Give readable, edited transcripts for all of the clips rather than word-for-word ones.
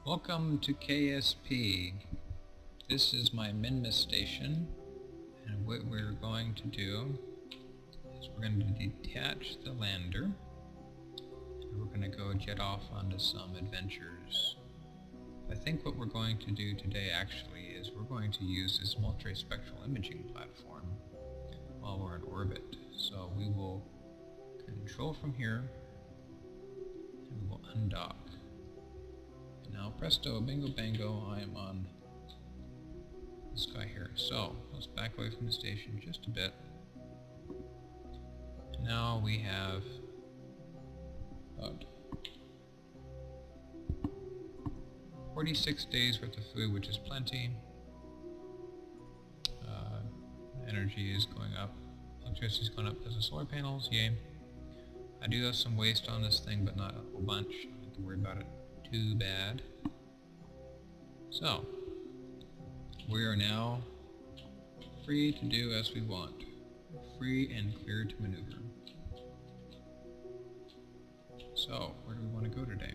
Welcome to KSP. This is my Minmus Station, and what we're going to do is we're going to detach the lander, and we're going to go jet off onto some adventures. I think what we're going to do today actually is we're going to use this multispectral imaging platform while we're in orbit. So we will control from here, and we will undock. Now presto, bingo bango, I am on this guy here. So let's back away from the station just a bit. And now we have about 46 days worth of food, which is plenty. Energy is going up, electricity is going up because of solar panels, yay. I do have some waste on this thing, but not a whole bunch. I don't have to worry about it too bad. So, we are now free to do as we want. Free and clear to maneuver. So, where do we want to go today?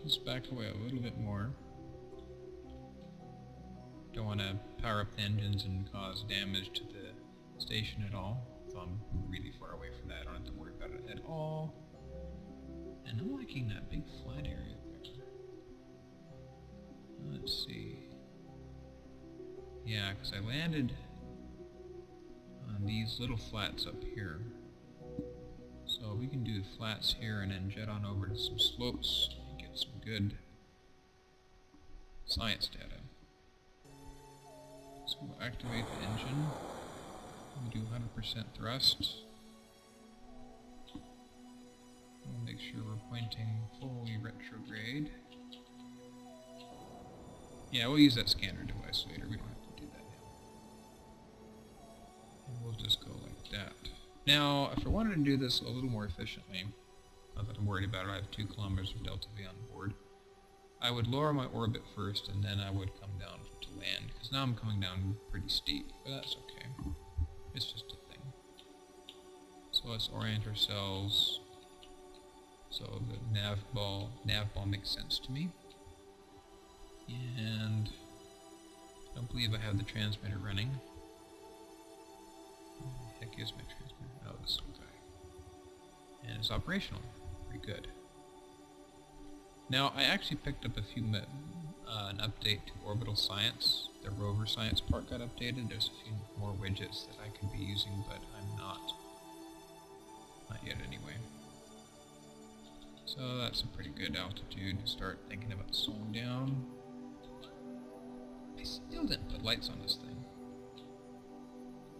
Let's back away a little bit more. Don't want to power up the engines and cause damage to the station at all. So I'm really far away from that. I don't have to worry about it at all. And I'm liking that big flat area there. Let's see. Yeah, because I landed on these little flats up here. So we can do flats here and then jet on over to some slopes and get some good science data. So we'll activate the engine. We do 100% thrust. We'll make sure we're pointing fully retrograde. Yeah, we'll use that scanner device later. We don't have to do that now. And we'll just go like that. Now, if I wanted to do this a little more efficiently, not that I'm worried about it, I have 2 kilometers of delta V on board, I would lower my orbit first and then I would come down to land, because now I'm coming down pretty steep, but that's okay. It's just a thing. So let's orient ourselves so the nav ball makes sense to me. And I don't believe I have the transmitter running. Where the heck is my transmitter? Oh, this little guy. And it's operational. Pretty good. Now, I actually picked up an update to Orbital Science. The rover science part got updated. There's a few more widgets that I could be using, but I'm not. Not yet anyway. So that's a pretty good altitude to start thinking about slowing down. I still didn't put lights on this thing.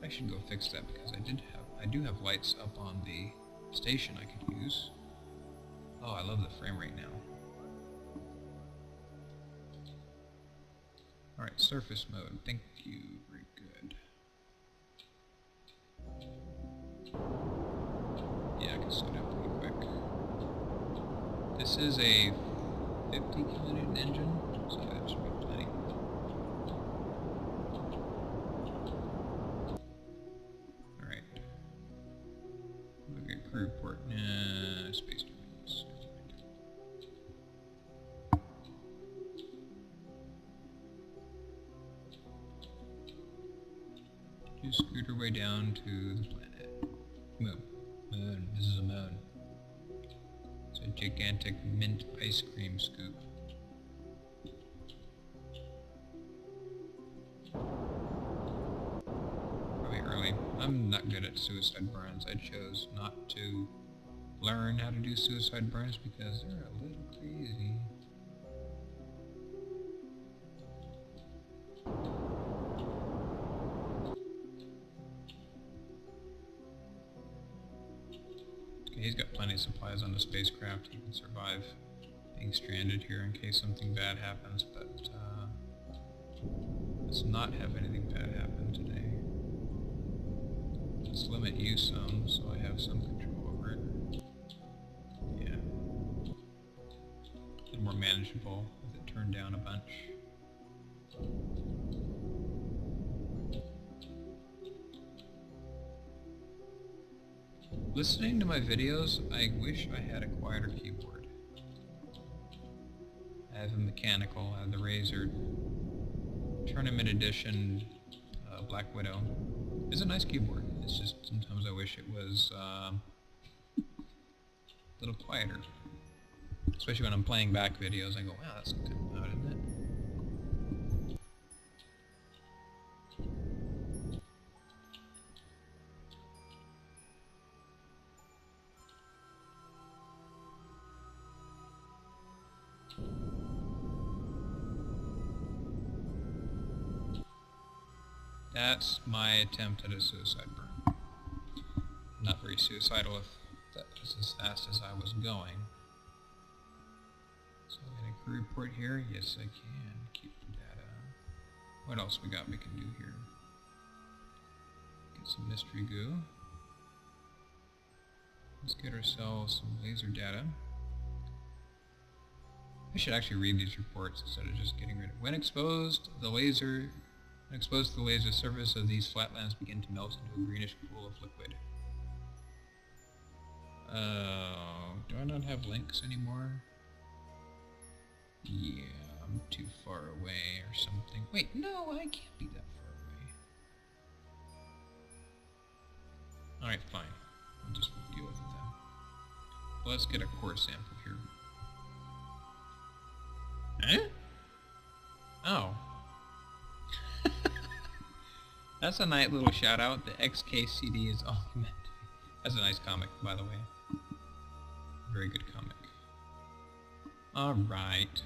I should go fix that because I do have lights up on the station I could use. Oh, I love the frame rate now. Alright, surface mode. Thank you. Very good. Yeah, I can slow down pretty quick. This is a 50 kilonewton engine, so that should be plenty. Alright. Look at crew report. Nah, space terminals. Just scoot our way down to the planet. Moon. Moon. This is a moon. It's a gigantic mint ice cream scoop. Probably early. I'm not good at suicide burns. I chose not to learn how to do suicide burns because they're a little crazy. He's got plenty of supplies on the spacecraft. He can survive being stranded here in case something bad happens, but let's not have anything bad happen today. Let's limit use some so I have some control over it. Yeah. A little more manageable with it turned down a bunch. Listening to my videos, I wish I had a quieter keyboard. I have a mechanical, I have the Razer Tournament Edition Black Widow. It's a nice keyboard. It's just sometimes I wish it was a little quieter. Especially when I'm playing back videos, I go, wow, that's kind of loud, isn't it? That's my attempt at a suicide burn. Not very suicidal if that was as fast as I was going. So I'm going to crew report here. Yes, I can. Keep the data. What else we got we can do here? Get some mystery goo. Let's get ourselves some laser data. I should actually read these reports instead of just getting rid of it. When exposed to the laser surface of these flatlands begin to melt into a greenish pool of liquid. Do I not have links anymore? Yeah, I'm too far away or something. Wait, no, I can't be that far away. Alright, fine. I'll just deal with it then. Well, let's get a core sample here. Eh? Oh. That's a nice little shout out. The XKCD is all I meant. That's a nice comic, by the way. Very good comic. Alright.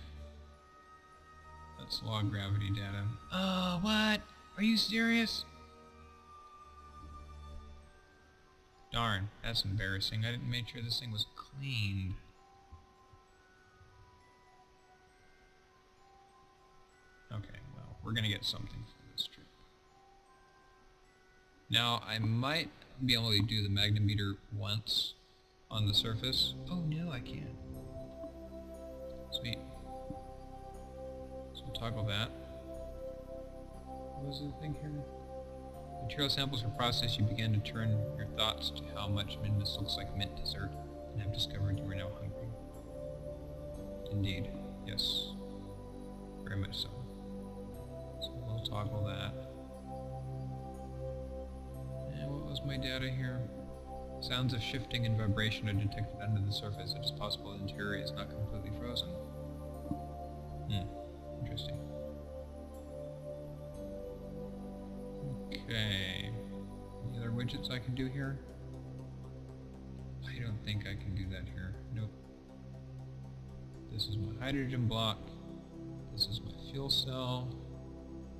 Let's log gravity data. Oh, what? Are you serious? Darn, that's embarrassing. I didn't make sure this thing was cleaned. Okay, well, we're gonna get something for this trip. Now, I might be able to do the magnemeter once on the surface. Oh no, I can't. Sweet. So we'll toggle that. What was the thing here? Material samples are processed. You begin to turn your thoughts to how much Minmus looks like mint dessert, and have discovered you are now hungry. Indeed, yes. Very much so. So we'll toggle that. And what was my data here? Sounds of shifting and vibration are detected under the surface. It is possible the interior is not completely frozen. Interesting. Okay. Any other widgets I can do here? I don't think I can do that here. Nope. This is my hydrogen block. This is my fuel cell.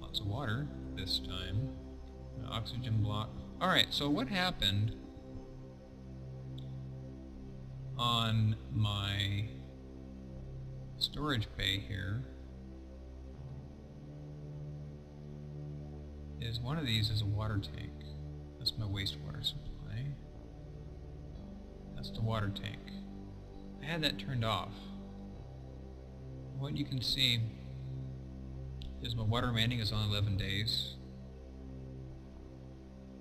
Lots of water this time. My oxygen block. Alright, so what happened on my storage bay here is one of these is a water tank. That's my wastewater supply. That's the water tank. I had that turned off. What you can see is my water remaining is on 11 days.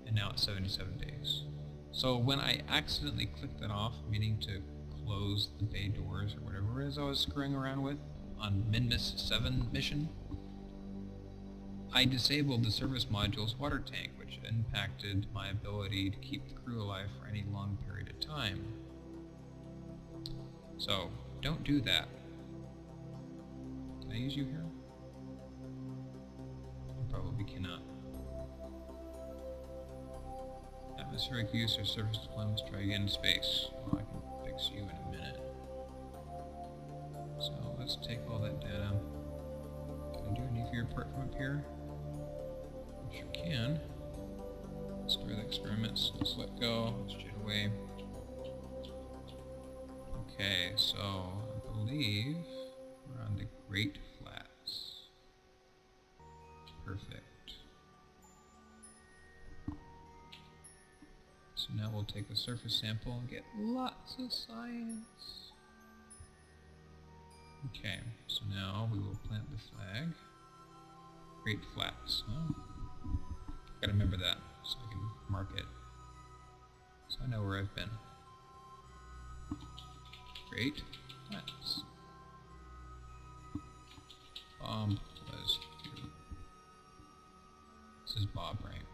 And now it's 77 days. So when I accidentally clicked that off, meaning to close the bay doors or whatever it is I was screwing around with on Minmus 7 mission, I disabled the service module's water tank, which impacted my ability to keep the crew alive for any long period of time. So, don't do that. Can I use you here? I probably cannot. Atmospheric use or surface deployments, try again in space. Well, I can fix you in a minute. So let's take all that data. Can I do a nuclear report from up here? I sure can. Store the experiments. Let's let go. Let's shoot away. Okay, so I believe we're on the Great Flats. Perfect. So now we'll take the surface sample and get lots of science. Okay, so now we will plant the flag. Great Flats. Oh, gotta remember that so I can mark it. So I know where I've been. Great. Nice. Bob was here. This is Bob, right?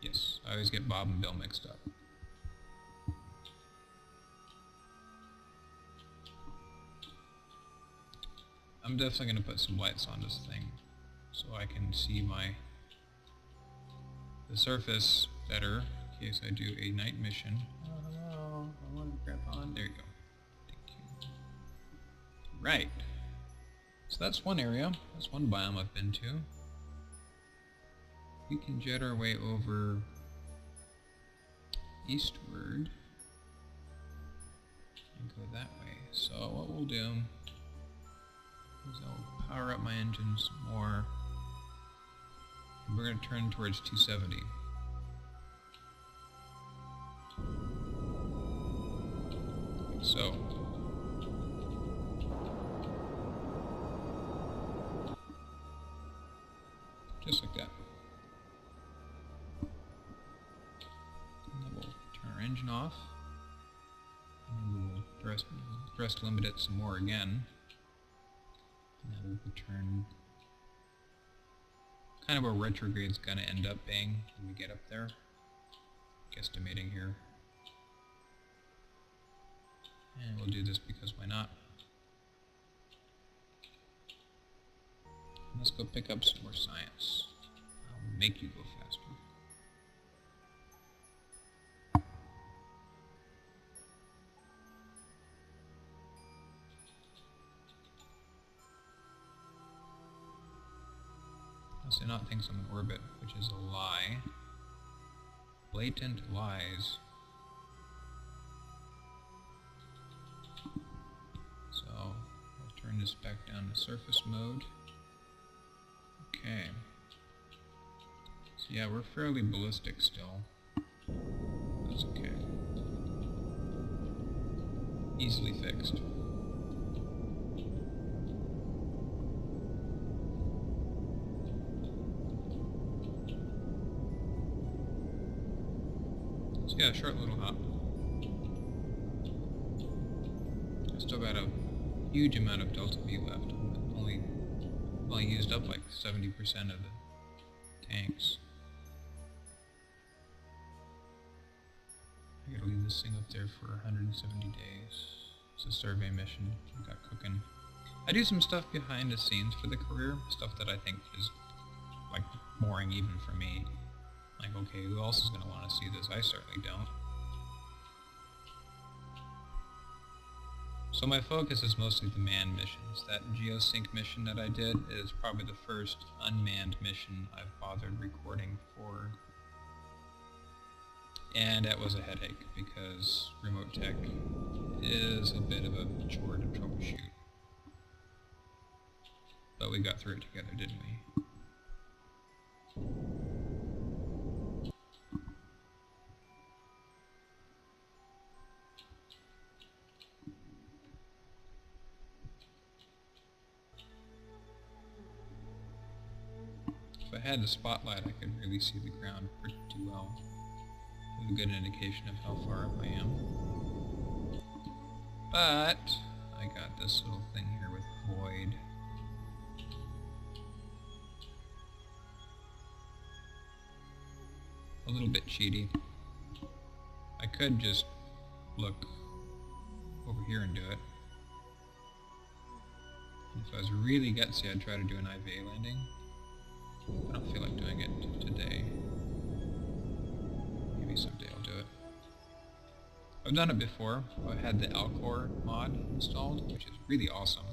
Yes, I always get Bob and Bill mixed up. I'm definitely going to put some lights on this thing so I can see the surface better in case I do a night mission. Oh, hello. I want to grab on. There you go. Thank you. Right. So that's one area. That's one biome I've been to. We can jet our way over eastward and go that way. So what we'll do is I'll power up my engine some more. And we're going to turn towards 270. Like so. Just like that. And then we'll turn our engine off. And we'll thrust limit it some more again. And then we'll return kind of where retrograde's going to end up being when we get up there. Guesstimating here. And we'll do this because why not? Let's go pick up some more science. I'll make you go faster. Also not thinks I'm in orbit, which is a lie. Blatant lies. So, I'll turn this back down to surface mode. Okay. So yeah, we're fairly ballistic still. That's okay. Easily fixed. So yeah, short little hop. I've still got a huge amount of Delta V left. I've only used up like 70% of the tanks. I gotta leave this thing up there for 170 days. It's a survey mission I got cooking. I do some stuff behind the scenes for the career, stuff that I think is like boring even for me. Like, okay, who else is going to want to see this? I certainly don't. So my focus is mostly the manned missions. That geosync mission that I did is probably the first unmanned mission I've bothered recording for. And that was a headache because remote tech is a bit of a chore to troubleshoot. But we got through it together, didn't we? If I had the spotlight, I could really see the ground pretty well. Have a good indication of how far up I am. But I got this little thing here with void. A little bit cheaty. I could just look over here and do it. If I was really gutsy, I'd try to do an IVA landing. I don't feel like doing it today. Maybe someday I'll do it. I've done it before. I had the Alcor mod installed, which is really awesome.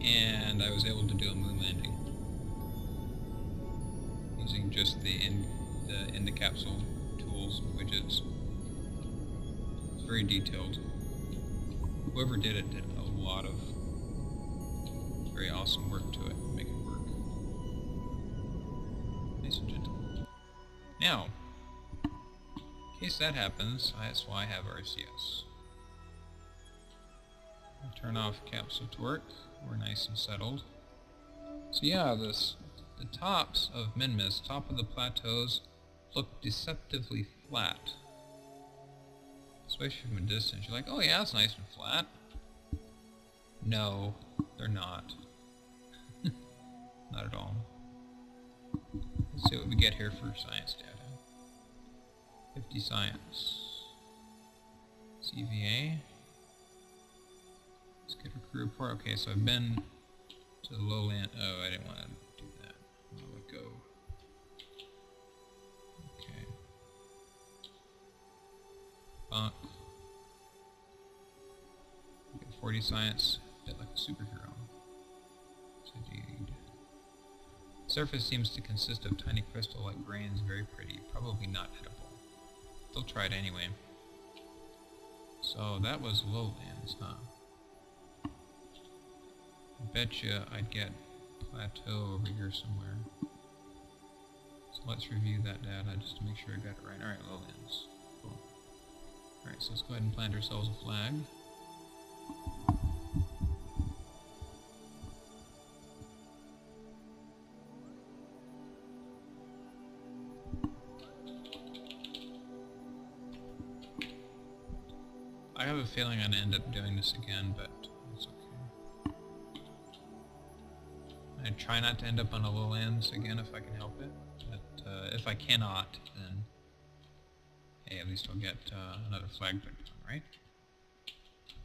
And I was able to do a moon landing using just the in the capsule tools widgets. It's very detailed. Whoever did it did a lot of very awesome work to it, make it work. Nice and gentle. Now, in case that happens, that's why I have RCS. I'll turn off capsule torque. We're nice and settled. So yeah, the tops of Minmus, top of the plateaus, look deceptively flat. Especially from a distance. You're like, oh yeah, it's nice and flat. No, they're not. Not at all. Let's see what we get here for science data. 50 science. CVA. Let's get a crew report. Okay, so I've been to the lowland. Oh, I didn't want to do that. I'll let go. Okay. Bunk. 40 science. A bit like a superhero. Indeed. Surface seems to consist of tiny crystal-like grains, very pretty, probably not edible. They'll try it anyway. So that was lowlands, huh? I betcha I'd get plateau over here somewhere. So let's review that data just to make sure I got it right. Alright, lowlands. Cool. Alright, so let's go ahead and plant ourselves a flag. I have a feeling I'm going to end up doing this again, but it's okay. I try not to end up on a lowlands again if I can help it, but if I cannot, then hey, at least I'll get another flag put on, right?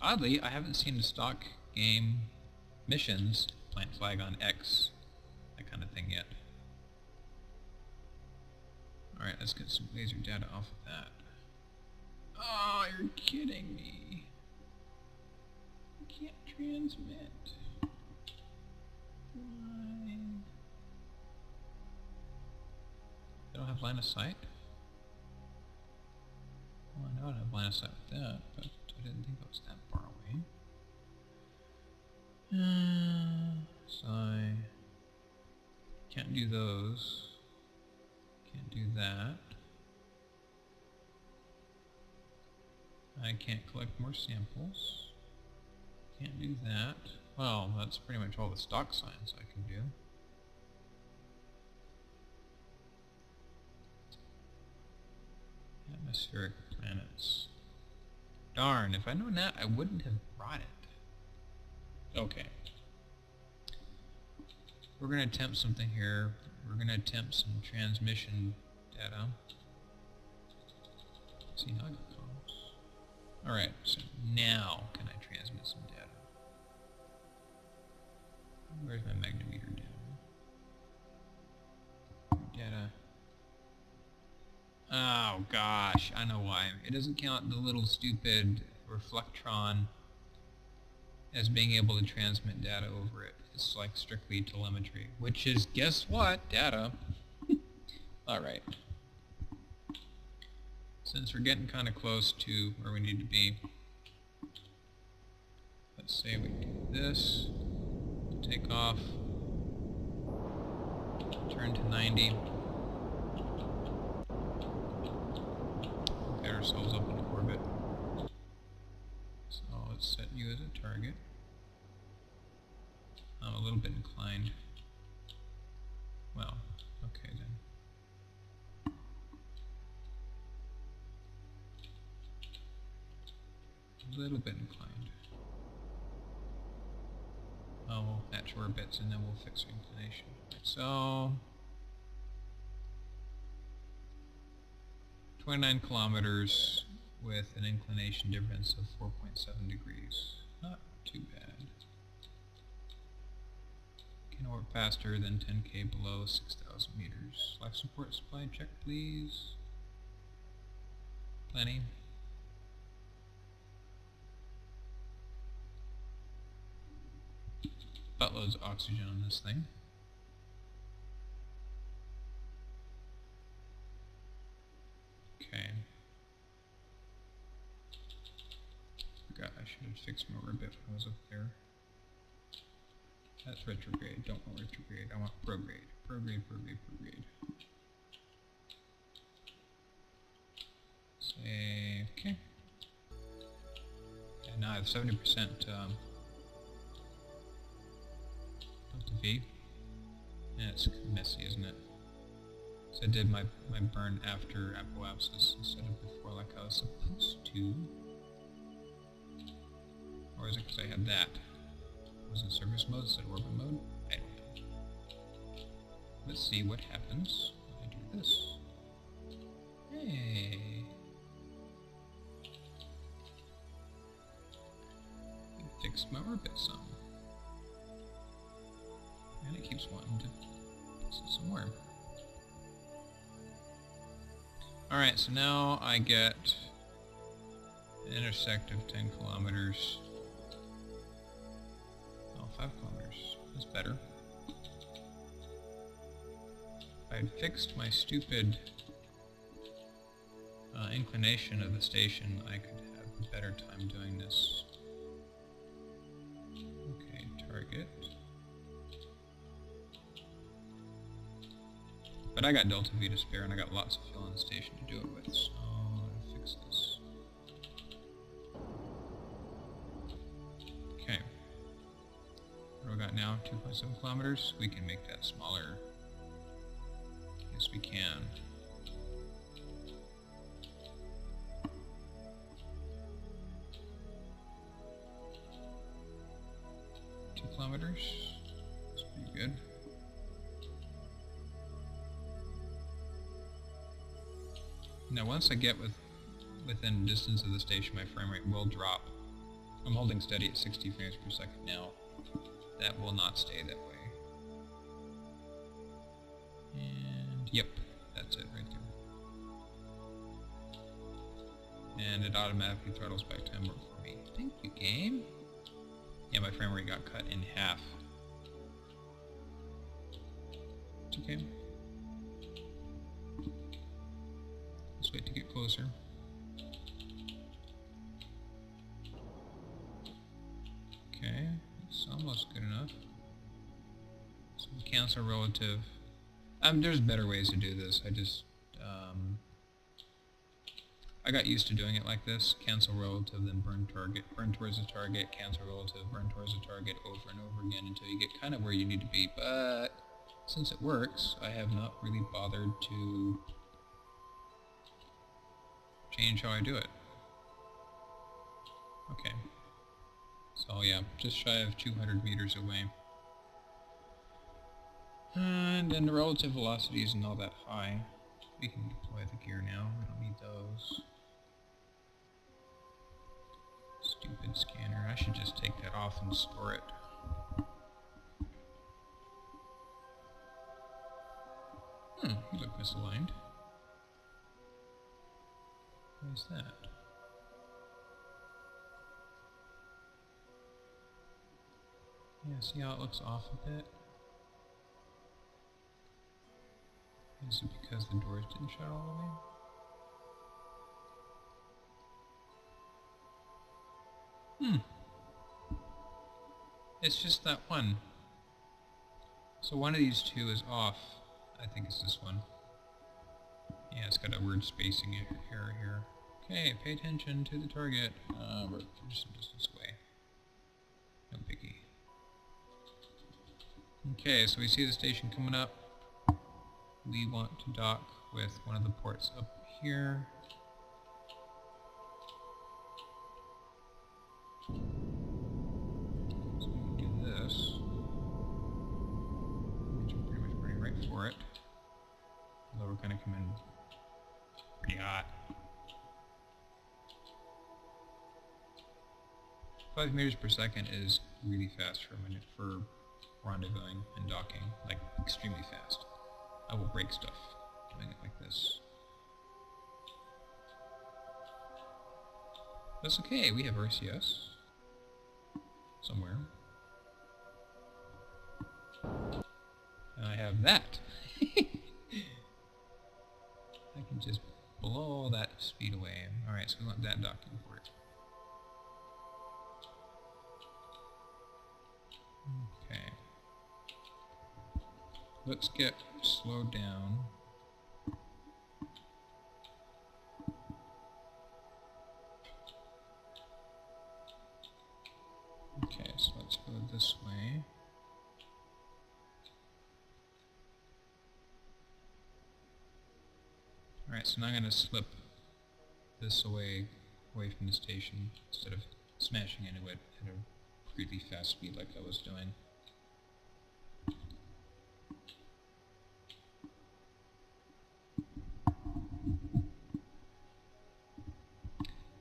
Oddly, I haven't seen the stock game missions plant flag on X, that kind of thing yet. Alright, let's get some laser data off of that. Oh, you're kidding me. I can't transmit. Why? I don't have line of sight? Well, I know I don't have line of sight with that, but I didn't think it was that far away. So I can't do those. Can't do that. I can't collect more samples. Can't do that. Well, that's pretty much all the stock science I can do. Atmospheric planets. Darn, if I'd known that, I wouldn't have brought it. Okay. We're going to attempt something here. We're going to attempt some transmission data. Let's see how it goes. Alright, so now can I transmit some data? Where's my magnemeter data? Data. Oh gosh, I know why. It doesn't count the little stupid reflectron as being able to transmit data over it. It's like strictly telemetry, which is, guess what? Data. Alright. Since we're getting kind of close to where we need to be, let's say we do this, take off, turn to 90, get ourselves up into orbit. So let's set you as a target. I'm a little bit inclined. Well, okay then. A little bit inclined. Oh, we'll match orbits and then we'll fix our inclination. So 29 kilometers with an inclination difference of 4.7 degrees. Not too bad. Can orbit faster than 10k below 6,000 meters. Life support supply check, please. Plenty. Buttloads of oxygen on this thing. Okay. Forgot I should have fixed my orbit when I was up there. That's retrograde. Don't want retrograde. I want prograde. Prograde, prograde, prograde. Say, okay. And now I have 70% delta V. Yeah, it's messy, isn't it? So I did my burn after apoapsis instead of before like I was supposed to. Or is it because I had that? Was it surface mode instead of orbit mode? I don't know. Let's see what happens when I do this. Hey! It fixed my orbit some. And it keeps wanting to fix it some more. Alright, so now I get an intersect of 10 kilometers. Oh, 5 kilometers. That's better. If I had fixed my stupid inclination of the station, I could have a better time doing this. Okay, target. But I got Delta V to spare, and I got lots of fuel on the station to do it with, so I'll fix this. Okay. What do we got now? 2.7 kilometers? We can make that smaller. Yes, we can. Kilometers. That's pretty good. Now once I get within distance of the station, my frame rate will drop. I'm holding steady at 60 frames per second now. That will not stay that way. And yep, that's it right there. And it automatically throttles back to work for me. Thank you, game. Yeah, my frame rate got cut in half. It's okay. Let's wait to get closer. Okay, it's almost good enough. So we cancel relative. There's better ways to do this. I got used to doing it like this. Cancel relative, then burn target, burn towards the target, cancel relative, burn towards the target over and over again until you get kind of where you need to be. But since it works, I have not really bothered to change how I do it. Okay. So yeah, just shy of 200 meters away. And then the relative velocity isn't all that high. We can deploy the gear now, we don't need those. Stupid scanner, I should just take that off and store it. You look misaligned. What is that? Yeah, see how it looks off a bit? Is it because the doors didn't shut all the way? It's just that one. So one of these two is off. I think it's this one. Yeah, it's got a weird spacing error here. Okay, pay attention to the target. We're just some distance away. No biggie. Okay, so we see the station coming up. We want to dock with one of the ports up here. So we can do this. We're pretty much running right for it. Although we're going to come in pretty hot. 5 meters per second is really fast for a minute for rendezvousing and docking, like extremely fast. I will break stuff doing it like this. That's okay, we have RCS somewhere. And I have that. I can just blow that speed away. Alright, so we want that docking port. Okay. Let's get slowed down. Okay, so let's go this way. Alright, so now I'm going to slip this away from the station instead of smashing into it at a really fast speed like I was doing.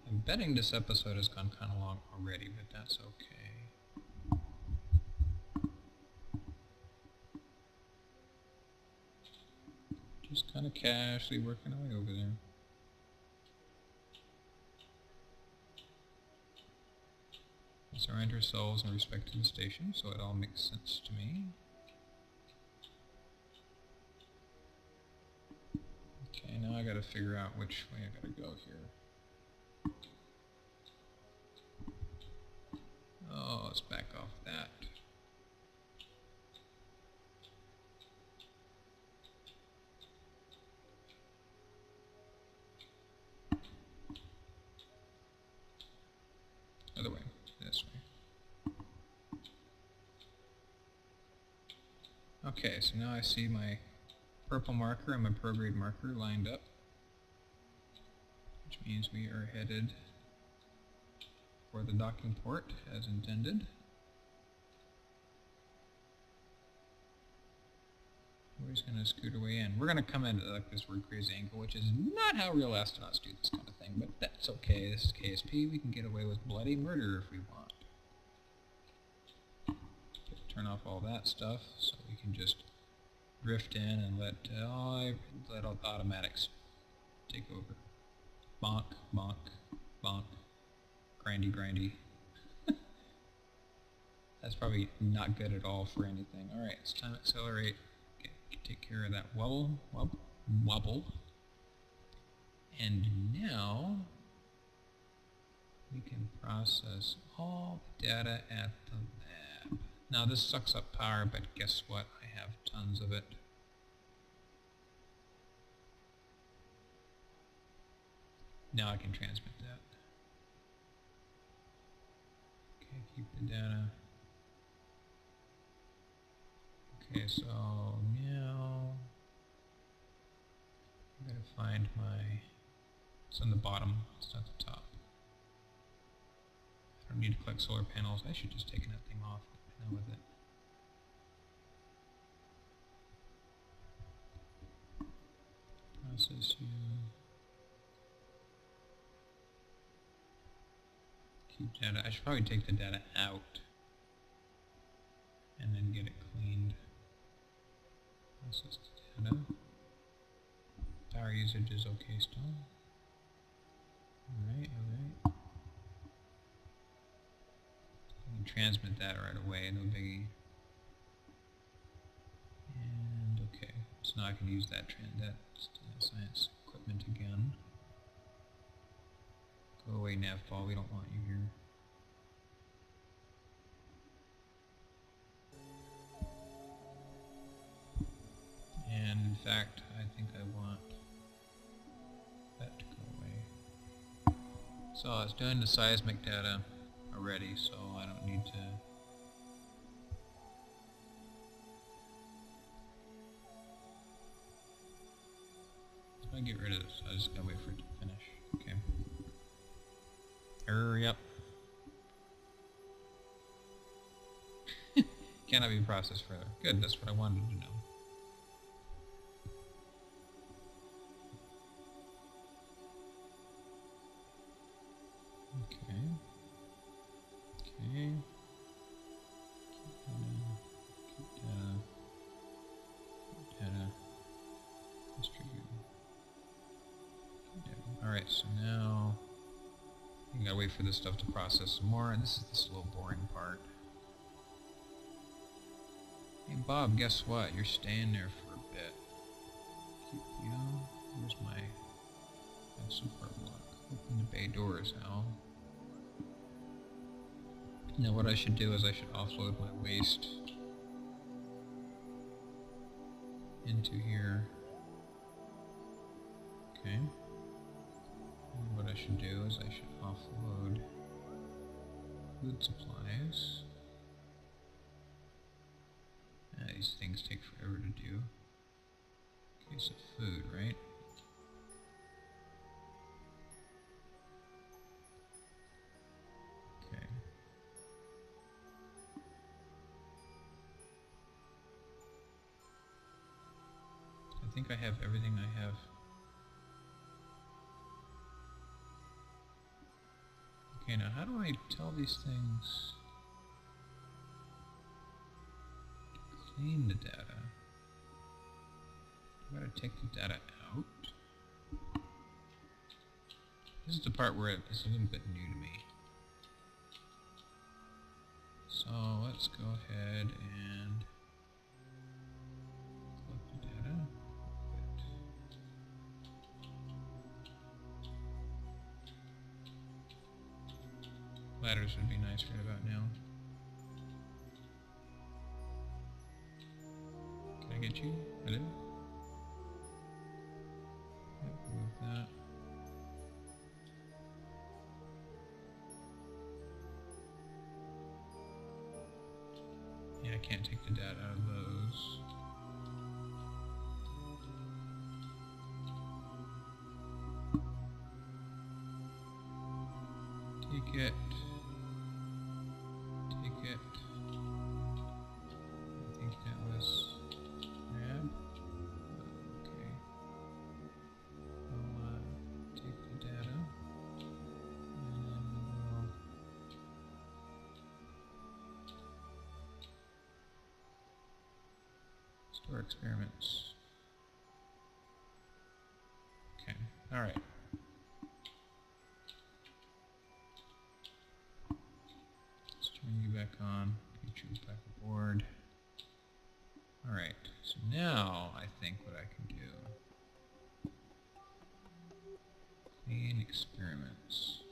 I'm betting this episode has gone kind of long already, but that's okay. Just kind of casually working our way over there. Let's orient ourselves in respect to the station, so it all makes sense to me. Okay, now I gotta figure out which way I gotta go here. Oh, let's back off that. Other way, this way. Okay, so now I see my purple marker and my prograde marker lined up, which means we are headed for the docking port as intended. We're just going to scoot our way in. We're going to come in at like this weird crazy angle, which is not how real astronauts do this kind of thing, but that's okay. This is KSP. We can get away with bloody murder if we want. Turn off all that stuff so we can just drift in and let automatics take over. Bonk, bonk, bonk. Grindy, grindy. That's probably not good at all for anything. Alright, it's time to accelerate. Take care of that wobble, wobble. And now we can process all the data at the lab. Now this sucks up power, but guess what? I have tons of it. Now I can transmit that. Okay, keep the data. Okay, so now I'm going to find it's on the bottom, it's not the top. I don't need to collect solar panels, I should just take that thing off and with it. Process you. Keep data, I should probably take the data out and then get it cleaned. Process the data. Power usage is okay still. Alright, alright. I can transmit that right away, no biggie. And okay, so now I can use that science equipment again. Go away, navball, we don't want you here. And in fact, I think I want that to go away. So I was doing the seismic data already, so I don't need to. If I get rid of this, I just gotta wait for it to finish. Okay. Hurry up. Cannot be processed further. Good, that's what I wanted to know. Okay. Okay. Keep data. Distribute. Alright, so now you gotta wait for this stuff to process some more, and this is the slow boring part. Hey Bob, guess what? You're staying there for a bit. Keep you. Here's my support block. Open the bay doors, Al. Now what I should do is I should offload my waste into here. Okay. And what I should do is I should offload food supplies. These things take forever to do. Okay, so food, right? think I have everything I have. Okay, now how do I tell these things to clean the data? I gotta take the data out. This is the part where it's a little bit new to me. So let's go ahead and collect the data. Ladders would be nice right about now. Can I get you? Hello? Yep, move that. Yeah, I can't take the data out of those. Take it. Take it. I think that was grab. Okay. I'll take the data. And then we'll store experiments. Okay. All right. Turn you back on, get you back aboard. Alright, so now I think what I can do. Clean experiments.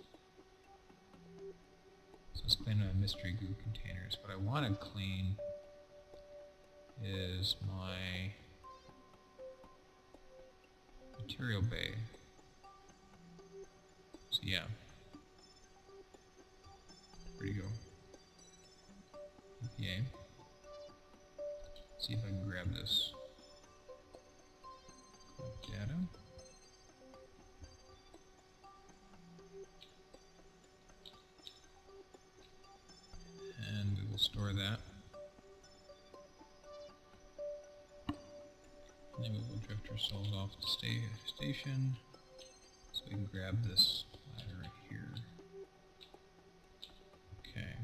So let's clean my mystery goo containers. What I want to clean is my material bay. So yeah. Where'd you go? EPA. See if I can grab this. Collect data. And we will store that. And then we will drift ourselves off the station. So we can grab this ladder right here. Okay.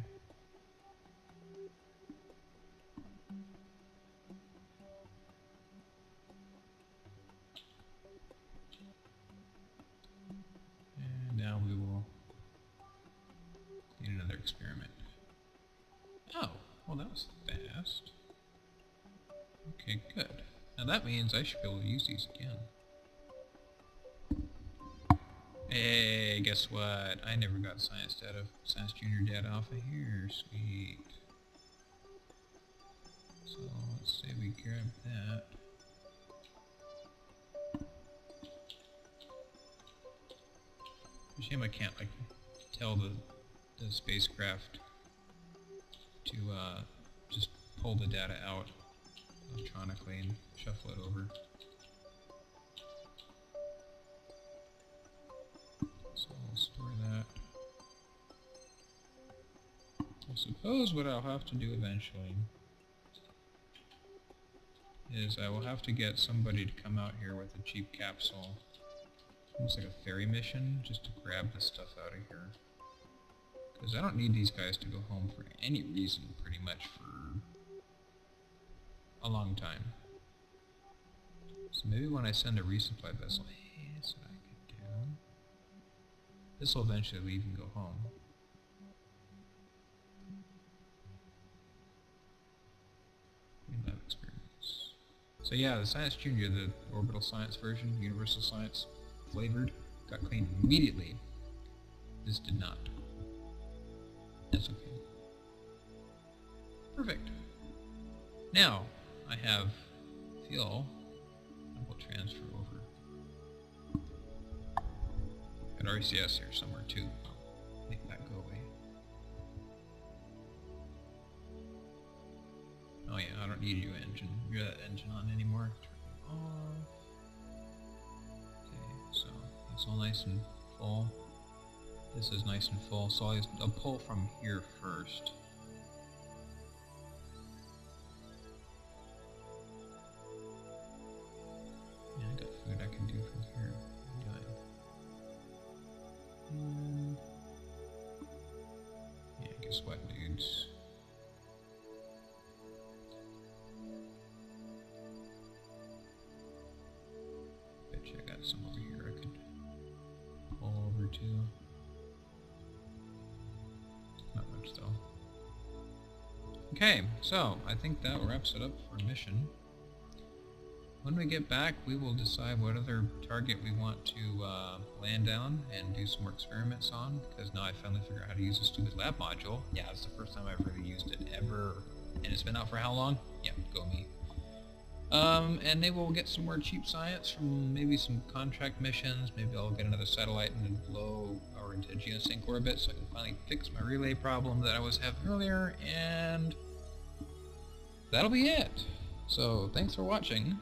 And now we will clean another experiment. Oh, well that was fast. Okay, good. Now that means I should be able to use these again. Hey, guess what? I never got science junior data off of here. Sweet. So let's say we grab that. It's a shame I can't like tell the spacecraft to just pull the data out electronically and shuffle it over. So I'll store that. I suppose what I'll have to do eventually is I will have to get somebody to come out here with a cheap capsule. Almost like a ferry mission, just to grab the stuff out of here. Because I don't need these guys to go home for any reason, pretty much, for a long time. So maybe when I send a resupply vessel, hey, that's what I could do. This will eventually leave and go home. Lab experiments. So yeah, the Science Junior, the orbital science version, universal science, flavored, got cleaned immediately. This did not. That's okay. Perfect. Now, I have fuel. I will transfer over. Got RCS here somewhere too. I'll make that go away. Oh yeah, I don't need your engine. You're that engine on anymore. Turn it off. Okay, so it's all nice and full. This is nice and full, so I'll pull from here first. sweat dudes. Bet you I got some over here I could pull over to. Not much though. Okay, so I think that wraps it up for mission. When we get back, we will decide what other target we want to land on and do some more experiments on, because now I finally figured out how to use the stupid lab module. Yeah, it's the first time I've really used it ever. And it's been out for how long? Yeah, go me. And maybe we'll get some more cheap science from maybe some contract missions. Maybe I'll get another satellite into low or into geosync orbit so I can finally fix my relay problem that I was having earlier, and that'll be it. So, thanks for watching.